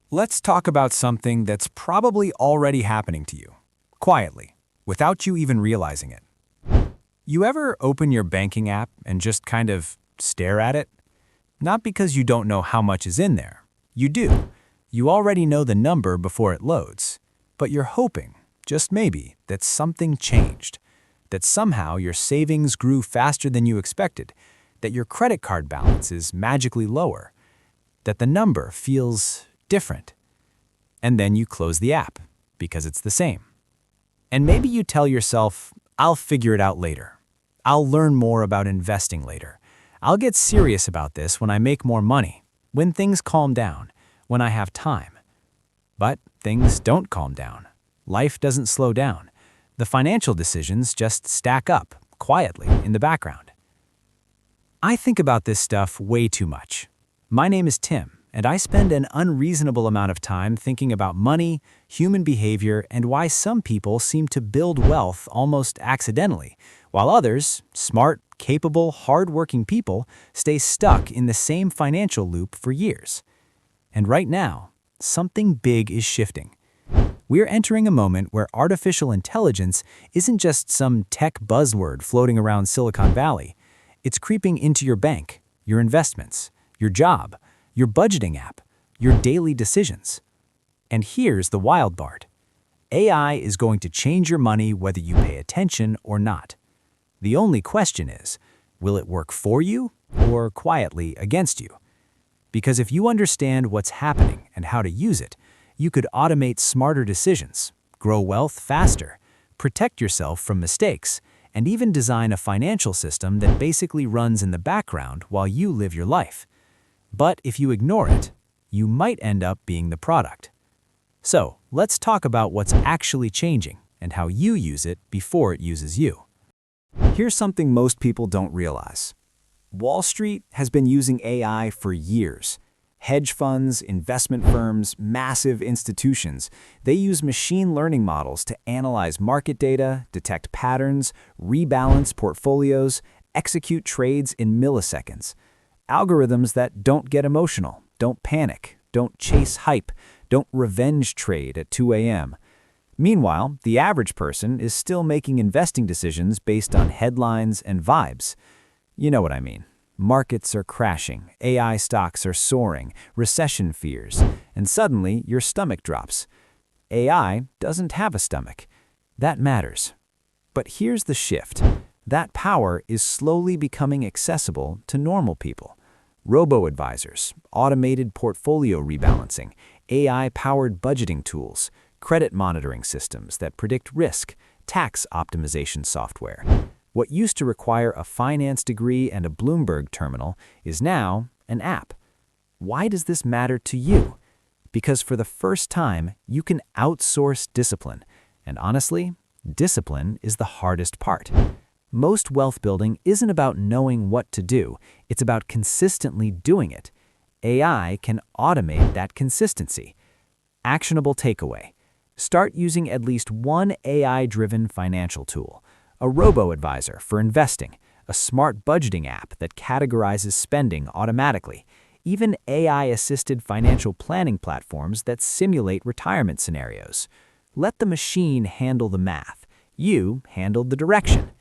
Let's talk about something that's probably already happening to you, quietly, without you even realizing it. You ever open your banking app and just kind of stare at it? Not because you don't know how much is in there. You do. You already know the number before it loads. But you're hoping, just maybe, that something changed. That somehow your savings grew faster than you expected. That your credit card balance is magically lower. That the number feels different. And then you close the app, because it's the same. And maybe you tell yourself, I'll figure it out later. I'll learn more about investing later. I'll get serious about this when I make more money, when things calm down, when I have time. But things don't calm down. Life doesn't slow down. The financial decisions just stack up, quietly, in the background. I think about this stuff way too much. My name is Tim, and I spend an unreasonable amount of time thinking about money, human behavior, and why some people seem to build wealth almost accidentally, while others, smart, capable, hard-working people, stay stuck in the same financial loop for years. And right now, something big is shifting. We're entering a moment where artificial intelligence isn't just some tech buzzword floating around Silicon Valley. It's creeping into your bank, your investments, your job, your budgeting app, your daily decisions. And here's the wild part. AI is going to change your money whether you pay attention or not. The only question is, will it work for you or quietly against you? Because if you understand what's happening and how to use it, you could automate smarter decisions, grow wealth faster, protect yourself from mistakes, and even design a financial system that basically runs in the background while you live your life. But if you ignore it, you might end up being the product. So, let's talk about what's actually changing and how you use it before it uses you. Here's something most people don't realize. Wall Street has been using AI for years. Hedge funds, investment firms, massive institutions, they use machine learning models to analyze market data, detect patterns, rebalance portfolios, execute trades in milliseconds. Algorithms that don't get emotional, don't panic, don't chase hype, don't revenge trade at 2 a.m. Meanwhile, the average person is still making investing decisions based on headlines and vibes. You know what I mean. Markets are crashing, AI stocks are soaring, recession fears, and suddenly your stomach drops. AI doesn't have a stomach. That matters. But here's the shift. That power is slowly becoming accessible to normal people. Robo-advisors, automated portfolio rebalancing, AI-powered budgeting tools, credit monitoring systems that predict risk, tax optimization software. What used to require a finance degree and a Bloomberg terminal is now an app. Why does this matter to you? Because for the first time, you can outsource discipline. And honestly, discipline is the hardest part. Most wealth building isn't about knowing what to do, it's about consistently doing it. AI can automate that consistency. Actionable takeaway. Start using at least one AI-driven financial tool. A robo-advisor for investing, a smart budgeting app that categorizes spending automatically, even AI-assisted financial planning platforms that simulate retirement scenarios. Let the machine handle the math. You handle the direction.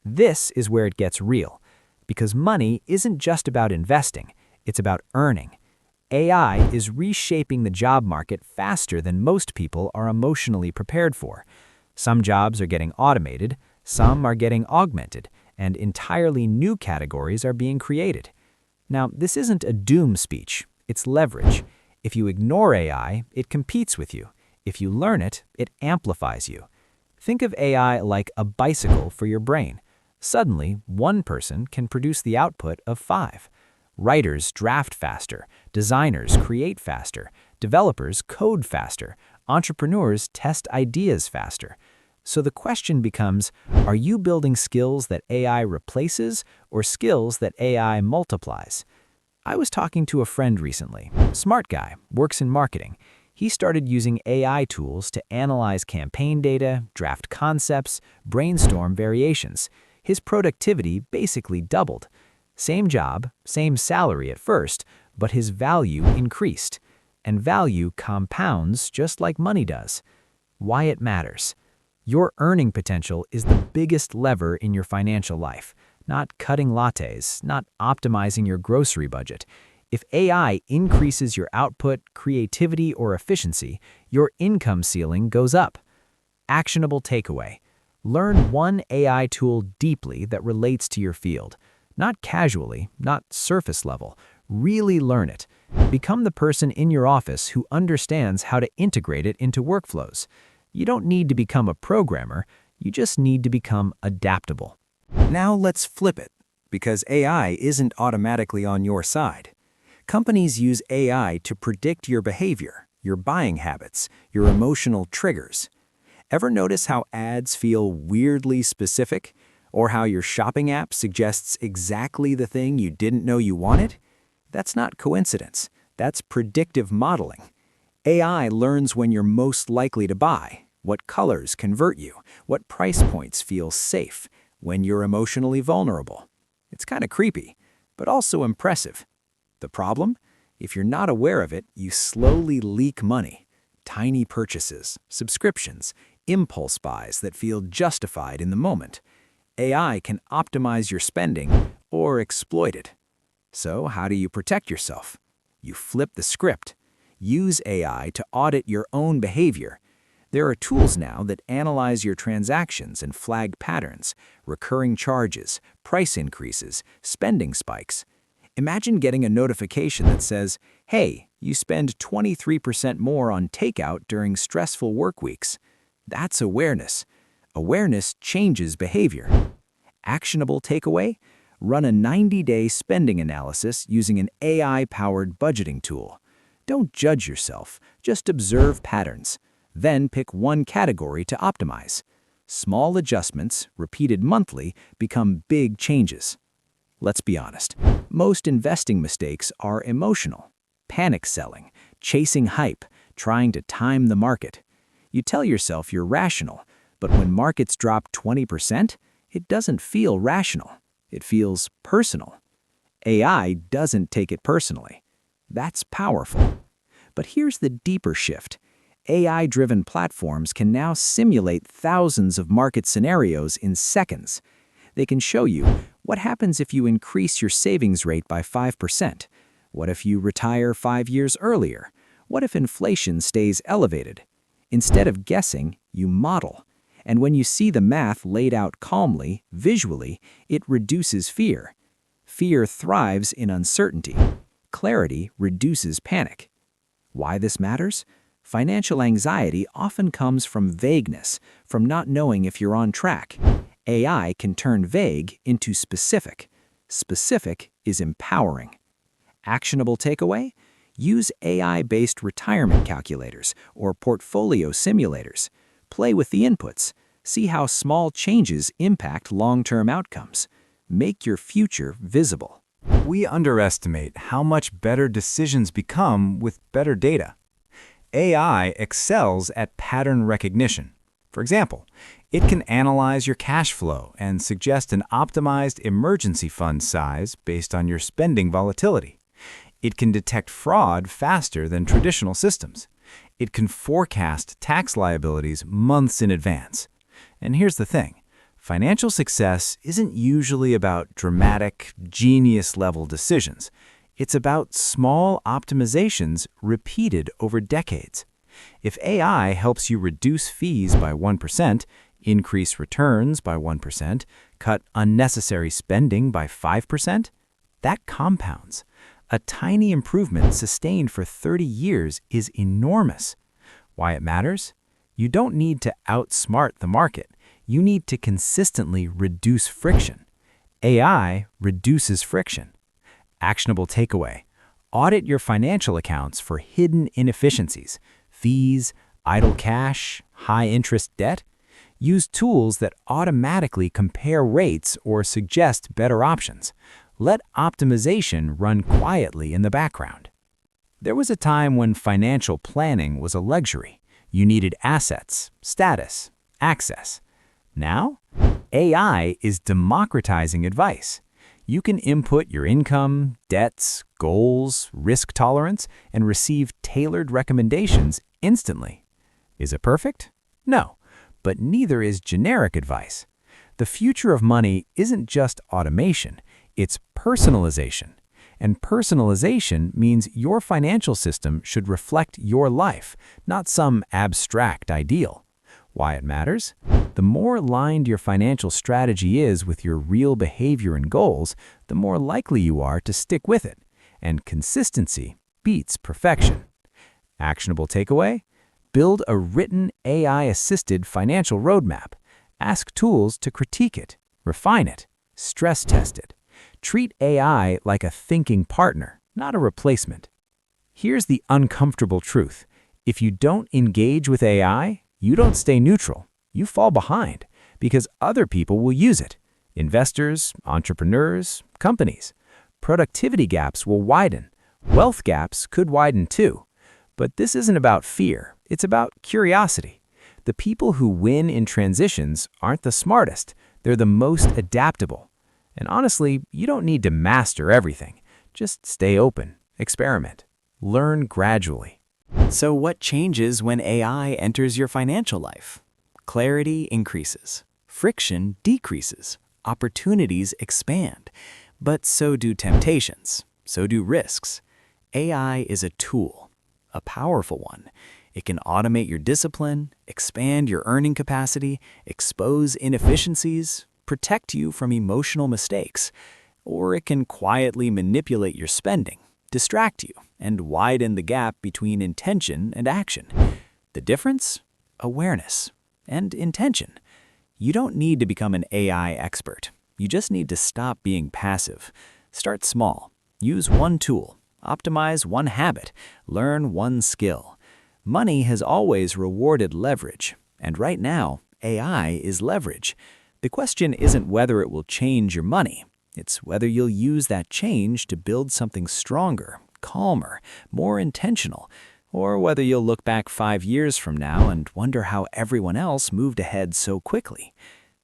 This is where it gets real, because money isn't just about investing, it's about earning. AI is reshaping the job market faster than most people are emotionally prepared for. Some jobs are getting automated, some are getting augmented, and entirely new categories are being created. Now, this isn't a doom speech, it's leverage. If you ignore AI, it competes with you. If you learn it, it amplifies you. Think of AI like a bicycle for your brain. Suddenly, one person can produce the output of 5. Writers draft faster, designers create faster, developers code faster, entrepreneurs test ideas faster. So the question becomes, are you building skills that AI replaces or skills that AI multiplies? I was talking to a friend recently, smart guy, works in marketing. He started using AI tools to analyze campaign data, draft concepts, brainstorm variations. His productivity basically doubled. Same job, same salary at first, but his value increased. and value compounds just like money does. Why it matters. Your earning potential is the biggest lever in your financial life, not cutting lattes, not optimizing your grocery budget. If AI increases your output, creativity, or efficiency, your income ceiling goes up. Actionable takeaway. Learn one AI tool deeply that relates to your field. Not casually, not surface level. Really learn it. Become the person in your office who understands how to integrate it into workflows. You don't need to become a programmer, you just need to become adaptable. Now let's flip it, because AI isn't automatically on your side. Companies use AI to predict your behavior, your buying habits, your emotional triggers. Ever notice how ads feel weirdly specific? Or how your shopping app suggests exactly the thing you didn't know you wanted? That's not coincidence. That's predictive modeling. AI learns when you're most likely to buy, what colors convert you, what price points feel safe, when you're emotionally vulnerable. It's kind of creepy, but also impressive. The problem? If you're not aware of it, you slowly leak money. Tiny purchases, subscriptions, impulse buys that feel justified in the moment. AI can optimize your spending or exploit it. So how do you protect yourself? You flip the script. Use AI to audit your own behavior. There are tools now that analyze your transactions and flag patterns, recurring charges, price increases, spending spikes. Imagine getting a notification that says, "Hey, you spend 23% more on takeout during stressful work weeks." That's awareness. Awareness changes behavior. Actionable takeaway? Run a 90-day spending analysis using an AI-powered budgeting tool. Don't judge yourself, just observe patterns. Then pick one category to optimize. Small adjustments, repeated monthly, become big changes. Let's be honest, most investing mistakes are emotional. Panic selling, chasing hype, trying to time the market. You tell yourself you're rational, but when markets drop 20%, it doesn't feel rational. It feels personal. AI doesn't take it personally. That's powerful. But here's the deeper shift. AI-driven platforms can now simulate thousands of market scenarios in seconds. They can show you what happens if you increase your savings rate by 5%. What if you retire 5 years earlier? What if inflation stays elevated? Instead of guessing, you model. And when you see the math laid out calmly, visually, it reduces fear. Fear thrives in uncertainty. Clarity reduces panic. Why this matters? Financial anxiety often comes from vagueness, from not knowing if you're on track. AI can turn vague into specific. Specific is empowering. Actionable takeaway? Use AI-based retirement calculators or portfolio simulators. Play with the inputs. See how small changes impact long-term outcomes. Make your future visible. We underestimate how much better decisions become with better data. AI excels at pattern recognition. For example, it can analyze your cash flow and suggest an optimized emergency fund size based on your spending volatility. It can detect fraud faster than traditional systems. It can forecast tax liabilities months in advance. And here's the thing. Financial success isn't usually about dramatic, genius-level decisions. It's about small optimizations repeated over decades. If AI helps you reduce fees by 1%, increase returns by 1%, cut unnecessary spending by 5%, that compounds. A tiny improvement sustained for 30 years is enormous. Why it matters? You don't need to outsmart the market. You need to consistently reduce friction. AI reduces friction. Actionable takeaway. Audit your financial accounts for hidden inefficiencies, fees, idle cash, high-interest debt. Use tools that automatically compare rates or suggest better options. Let optimization run quietly in the background. There was a time when financial planning was a luxury. You needed assets, status, access. Now, AI is democratizing advice. You can input your income, debts, goals, risk tolerance, and receive tailored recommendations instantly. Is it perfect? No, but neither is generic advice. The future of money isn't just automation, it's personalization. And personalization means your financial system should reflect your life, not some abstract ideal. Why it matters? The more aligned your financial strategy is with your real behavior and goals, the more likely you are to stick with it. And consistency beats perfection. Actionable takeaway? Build a written AI-assisted financial roadmap. Ask tools to critique it, refine it, stress test it. Treat AI like a thinking partner, not a replacement. Here's the uncomfortable truth. If you don't engage with AI, you don't stay neutral. You fall behind because other people will use it. Investors, entrepreneurs, companies. Productivity gaps will widen. Wealth gaps could widen too. But this isn't about fear. It's about curiosity. The people who win in transitions aren't the smartest. They're the most adaptable. And honestly, you don't need to master everything. Just stay open, experiment, learn gradually. So what changes when AI enters your financial life? Clarity increases, friction decreases, opportunities expand, but so do temptations, so do risks. AI is a tool, a powerful one. It can automate your discipline, expand your earning capacity, expose inefficiencies, protect you from emotional mistakes, or it can quietly manipulate your spending, distract you, and widen the gap between intention and action. The difference? Awareness and intention. You don't need to become an AI expert. You just need to stop being passive. Start small. Use one tool. Optimize one habit. Learn one skill. Money has always rewarded leverage, and right now, AI is leverage. The question isn't whether it will change your money. It's whether you'll use that change to build something stronger, calmer, more intentional, or whether you'll look back 5 years from now and wonder how everyone else moved ahead so quickly.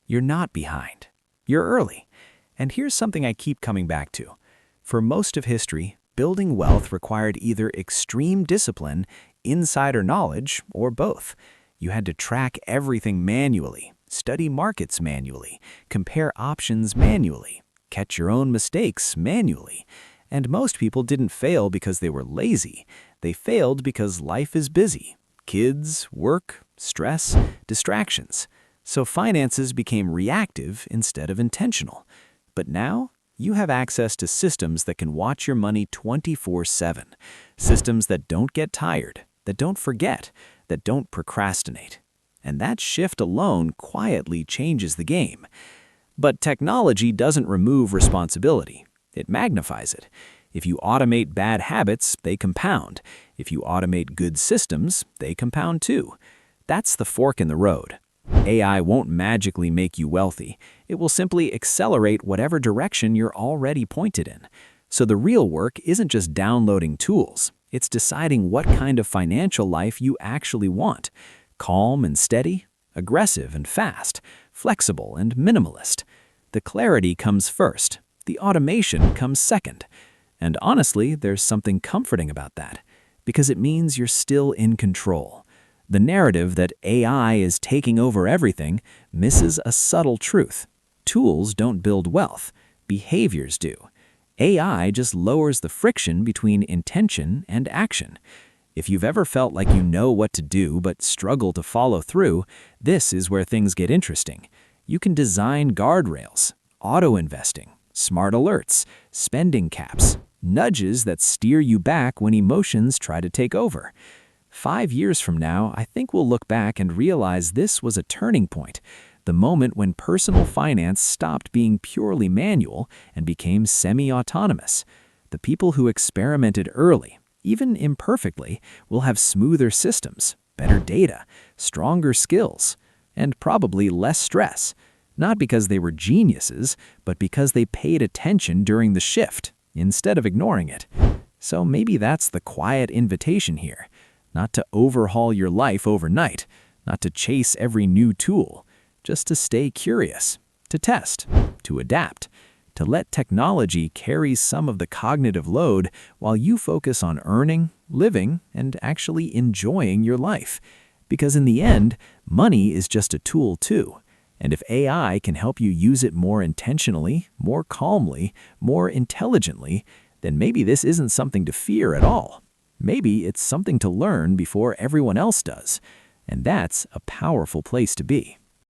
You're not behind. You're early. And here's something I keep coming back to. For most of history, building wealth required either extreme discipline, insider knowledge, or both. You had to track everything manually, study markets manually, compare options manually, catch your own mistakes manually. And most people didn't fail because they were lazy. They failed because life is busy. Kids, work, stress, distractions. So finances became reactive instead of intentional. But now, you have access to systems that can watch your money 24/7. Systems that don't get tired, that don't forget, that don't procrastinate. And that shift alone quietly changes the game. But technology doesn't remove responsibility. It magnifies it. If you automate bad habits, they compound. If you automate good systems, they compound too. That's the fork in the road. AI won't magically make you wealthy. It will simply accelerate whatever direction you're already pointed in. So the real work isn't just downloading tools. It's deciding what kind of financial life you actually want. Calm and steady, aggressive and fast, flexible and minimalist. The clarity comes first. The automation comes second. And honestly, there's something comforting about that, because it means you're still in control. The narrative that AI is taking over everything misses a subtle truth. Tools don't build wealth. Behaviors do. AI just lowers the friction between intention and action. If you've ever felt like you know what to do but struggle to follow through, this is where things get interesting. You can design guardrails, auto-investing, smart alerts, spending caps, nudges that steer you back when emotions try to take over. 5 years from now, I think we'll look back and realize this was a turning point, the moment when personal finance stopped being purely manual and became semi-autonomous. The people who experimented early, even imperfectly, will have smoother systems, better data, stronger skills, and probably less stress, not because they were geniuses, but because they paid attention during the shift, instead of ignoring it. So maybe that's the quiet invitation here. Not to overhaul your life overnight, not to chase every new tool, just to stay curious, to test, to adapt, to let technology carry some of the cognitive load while you focus on earning, living, and actually enjoying your life. Because in the end, money is just a tool too. And if AI can help you use it more intentionally, more calmly, more intelligently, then maybe this isn't something to fear at all. Maybe it's something to learn before everyone else does. And that's a powerful place to be.